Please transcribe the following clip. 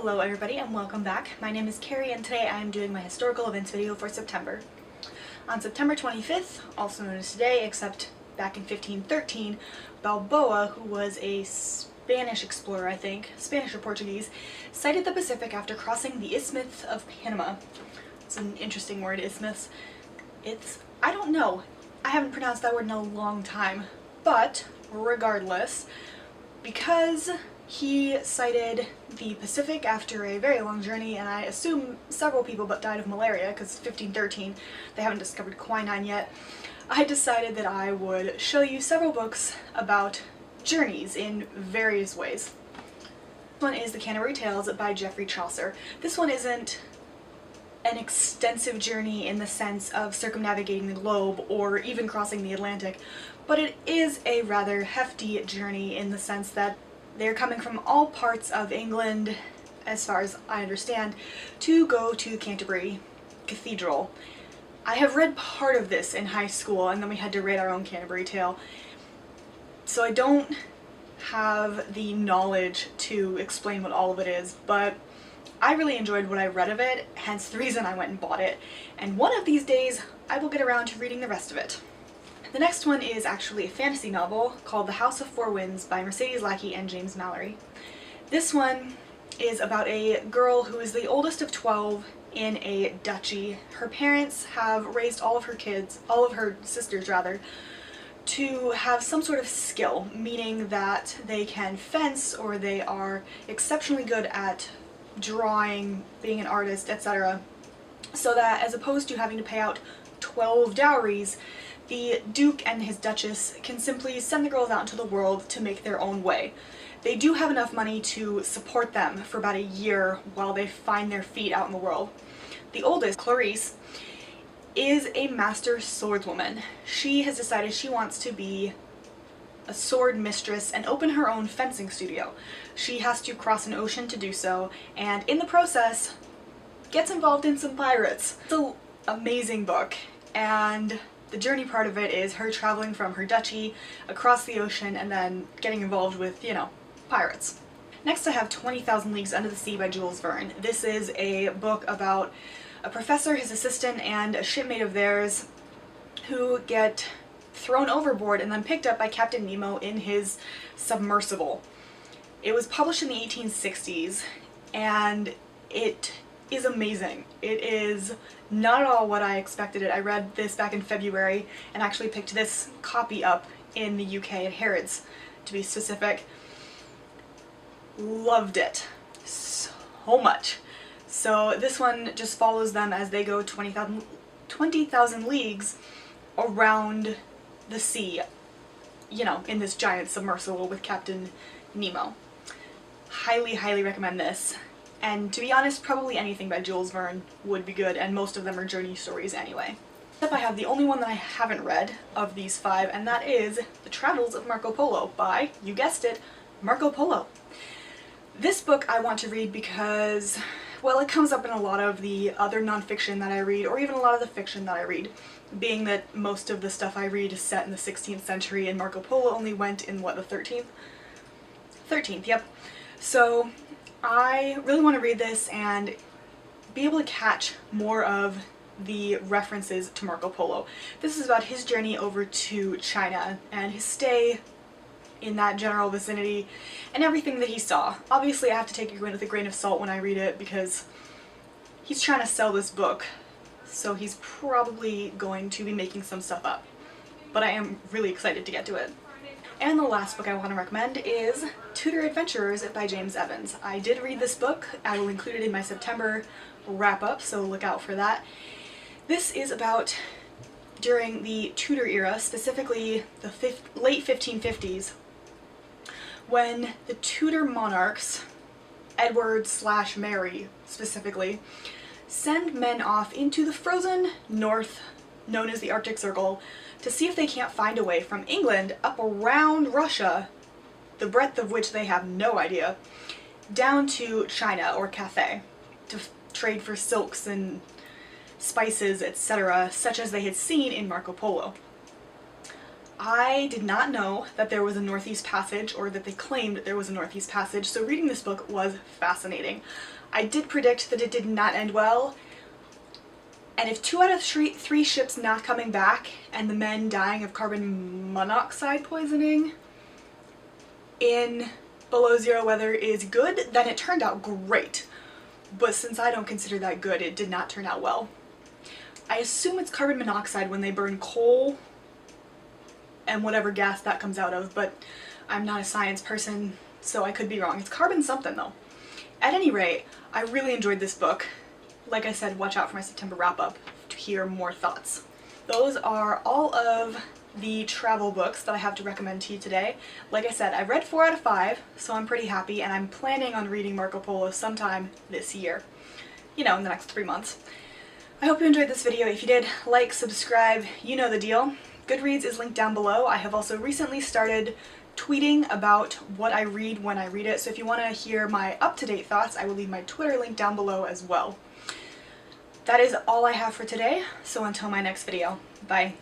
Hello everybody and welcome back. My name is Kari and today I am doing my historical events video for September. On September 25th, also known as today, except back in 1513, Balboa, who was a Spanish explorer, I think, Spanish or Portuguese, sighted the Pacific after crossing the Isthmus of Panama. It's an interesting word, isthmus. I don't know. I haven't pronounced that word in a long time, but regardless, because he sighted the Pacific after a very long journey, and I assume several people but died of malaria because 1513, they haven't discovered quinine yet. I decided that I would show you several books about journeys in various ways. This one is The Canterbury Tales by Geoffrey Chaucer. This one isn't an extensive journey in the sense of circumnavigating the globe or even crossing the Atlantic, but it is a rather hefty journey in the sense that they're coming from all parts of England, as far as I understand, to go to Canterbury Cathedral. I have read part of this in high school, and then we had to write our own Canterbury Tale, so I don't have the knowledge to explain what all of it is, but I really enjoyed what I read of it, hence the reason I went and bought it, and one of these days I will get around to reading the rest of it. The next one is actually a fantasy novel called The House of Four Winds by Mercedes Lackey and James Mallory. This one is about a girl who is the oldest of 12 in a duchy. Her parents have raised all of her sisters rather, to have some sort of skill, meaning that they can fence or they are exceptionally good at drawing, being an artist, etc. So that as opposed to having to pay out 12 dowries, the Duke and his Duchess can simply send the girls out into the world to make their own way. They do have enough money to support them for about a year while they find their feet out in the world. The oldest, Clarice, is a master swordswoman. She has decided she wants to be a sword mistress and open her own fencing studio. She has to cross an ocean to do so, and in the process gets involved in some pirates. It's an amazing book, and the journey part of it is her traveling from her duchy across the ocean and then getting involved with, you know, pirates. Next I have 20,000 Leagues Under the Sea by Jules Verne. This is a book about a professor, his assistant, and a shipmate of theirs who get thrown overboard and then picked up by Captain Nemo in his submersible. It was published in the 1860s and it is amazing. It is not at all what I expected it. I read this back in February and actually picked this copy up in the UK at Harrods, to be specific. Loved it so much. So this one just follows them as they go 20,000 leagues around the sea, you know, in this giant submersible with Captain Nemo. Highly, highly recommend this. And to be honest, probably anything by Jules Verne would be good, and most of them are journey stories anyway. Except I have the only one that I haven't read of these 5, and that is The Travels of Marco Polo by, you guessed it, Marco Polo. This book I want to read because, well, it comes up in a lot of the other nonfiction that I read, or even a lot of the fiction that I read, being that most of the stuff I read is set in the 16th century and Marco Polo only went in, what, the 13th? 13th, yep. So I really want to read this and be able to catch more of the references to Marco Polo. This is about his journey over to China and his stay in that general vicinity and everything that he saw. Obviously I have to take it with a grain of salt when I read it because he's trying to sell this book, so he's probably going to be making some stuff up. But I am really excited to get to it. And the last book I want to recommend is Tudor Adventurers by James Evans. I did read this book. I will include it in my September wrap-up, so look out for that. This is about during the Tudor era, specifically the late 1550s, when the Tudor monarchs, Edward/Mary specifically, send men off into the frozen north, known as the Arctic Circle, to see if they can't find a way from England up around Russia, the breadth of which they have no idea, down to China or Cathay to trade for silks and spices, etc., such as they had seen in Marco Polo. I did not know that there was a Northeast Passage, or that they claimed there was a Northeast Passage, so reading this book was fascinating. I did predict that it did not end well, and if 2 out of 3 ships not coming back and the men dying of carbon monoxide poisoning in below zero weather is good, then it turned out great. But since I don't consider that good, it did not turn out well. I assume it's carbon monoxide when they burn coal and whatever gas that comes out of, but I'm not a science person, so I could be wrong. It's carbon something though. At any rate, I really enjoyed this book. Like I said, watch out for my September wrap-up to hear more thoughts. Those are all of the travel books that I have to recommend to you today. Like I said, I read 4 out of 5, so I'm pretty happy, and I'm planning on reading Marco Polo sometime this year. You know, in the next 3 months. I hope you enjoyed this video. If you did, like, subscribe, you know the deal. Goodreads is linked down below. I have also recently started tweeting about what I read when I read it, so if you want to hear my up-to-date thoughts, I will leave my Twitter link down below as well. That is all I have for today, so until my next video, bye.